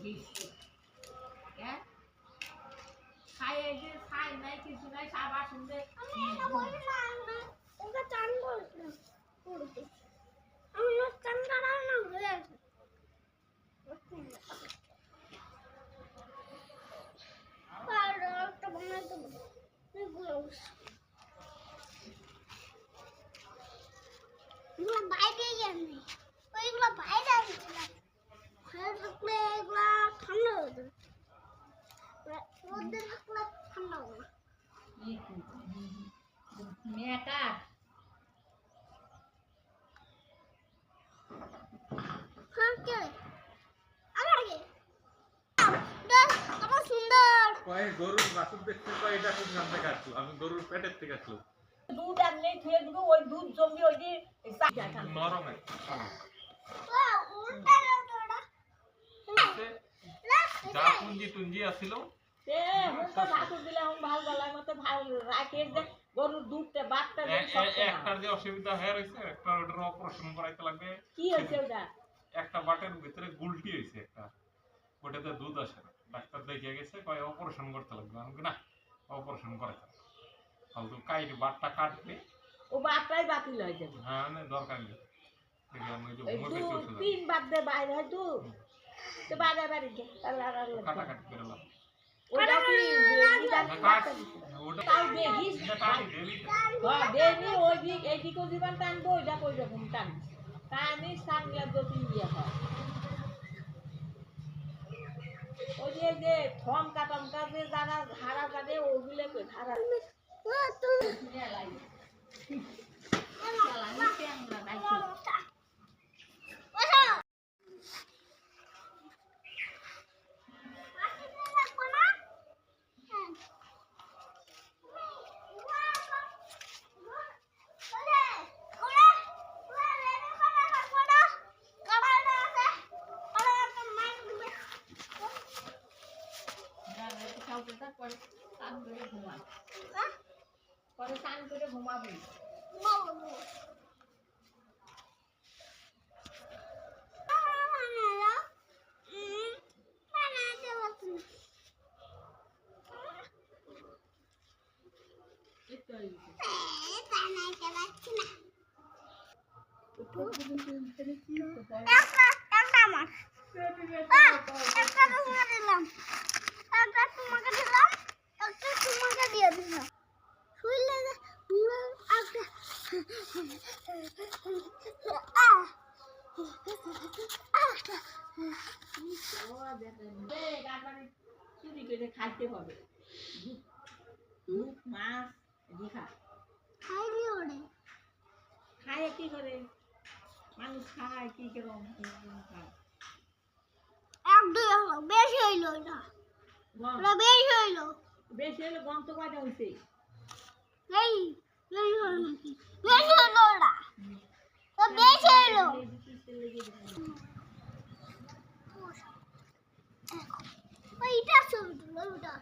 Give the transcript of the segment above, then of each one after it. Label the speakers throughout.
Speaker 1: দিচ্ছি হ্যাঁ খাইয়ে যে খাই নাই কিছু নাই সাবা শুনতে
Speaker 2: আমি এটা বলি না ওটা চান করছিলাম করতে আমি না চান করা না হয়ে আছে আর একটা বানাই দেবো এগুলো বাইরে গেছে ওইগুলো বাইরে গেছিলাম ঘরে থাকলে এগুলো ঠান্ডা হয়ে যাবে রোদে থাকলে ঠান্ডা হবে
Speaker 1: মেয়েটা
Speaker 3: গরুর বাছুর দেখতে পাই এটা কোন গান থেকে আসলো আমি গরুর পেটের থেকে আসলো
Speaker 1: দুধ আনলেই থুয়ে দিব ওই দুধ জমি ওই যে
Speaker 3: নরম যা পুঞ্জি টুঞ্জি আসিল একটার যে অসুবিধা হয়ে রয়েছে একটা ওটার অপারেশন করাইতে লাগবে
Speaker 1: কি হয়েছে ওটা
Speaker 3: একটা বাটের ভিতরে গুলটি হয়েছে একটা ওটাতে দুধ আসে না ডাক্তার দেখে গেছে কয় অপারেশন করতে লাগবে আমি না অপারেশন করাইতে ফালতু কাইটি বাটটা কাটবে
Speaker 1: ও বাটটাই বাতিল হয়ে যাবে
Speaker 3: হ্যাঁ না দরকার নেই
Speaker 1: তিন বাদ দে বাইরে হয় তো বাইরে বাড়ি
Speaker 3: কাটাকাটি করে লাভ
Speaker 1: ওটা কি তাও দেখিস দেনি ওই দিক এইদিকেও জীবন টানবো ওইটা ওই রকম টানবো টানি সামনে যদি ইয়ে হয় ওই যে থম কাটমকা যে যারা ধারা কাটে ওগুলো কই ধারা পরে স্নান করে ঘুমাবি চুরি করে খাইতে হবে মাছ দিঘা খায় কি করে মানুষ খায় কি কিরকম খায়
Speaker 2: বেশি হইলো বেশি হইলো
Speaker 1: বেশি হলে গম তো কয়টা হয়েছে
Speaker 2: বেশি হইলো ওরা বেশি হইলো ওইটা ছবি তুলো ওটা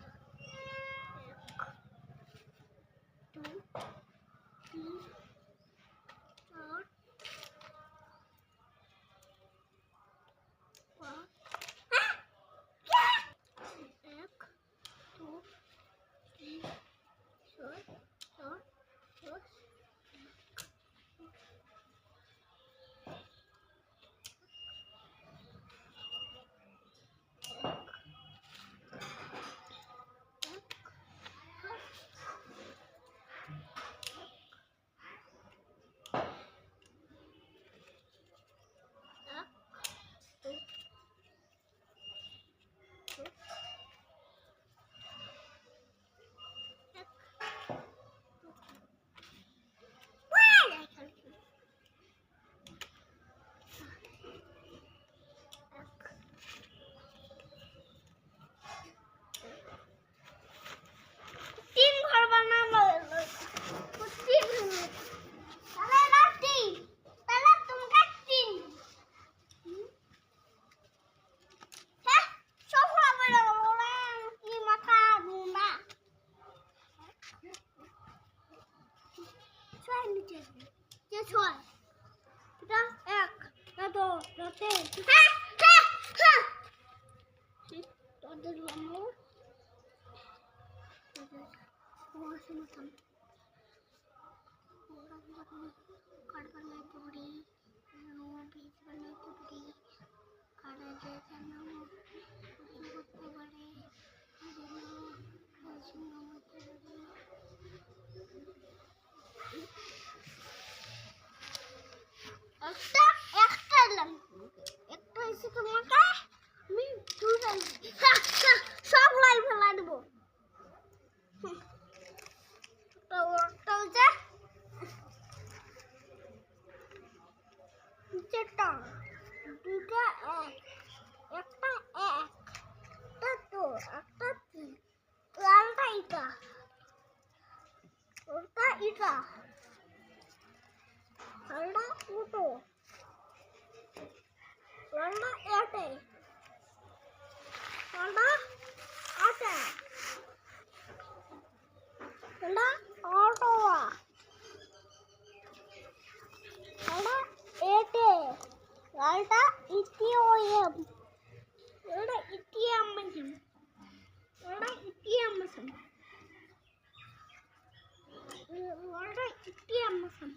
Speaker 2: Washington. Card बनाई पूरी, बीच बनाई पूरी, card जैसे ना हो, उसको बड़े, একটা এলাম, একটা এসে তোমাকে আমি দুটাই সব লাই ফেলা দেবো। চারটা দুটা একটা তো একটা লালটা ইটা ওটা ইটা লালটা উটো লালটা এটে লালটা আটা লালটা অটোয়া লালটা এটে লালটা ইটিওএম লালটা ইটিএম মেশিন লালটা ইটিএম মেশিন লালটা ইটিএম মেশিন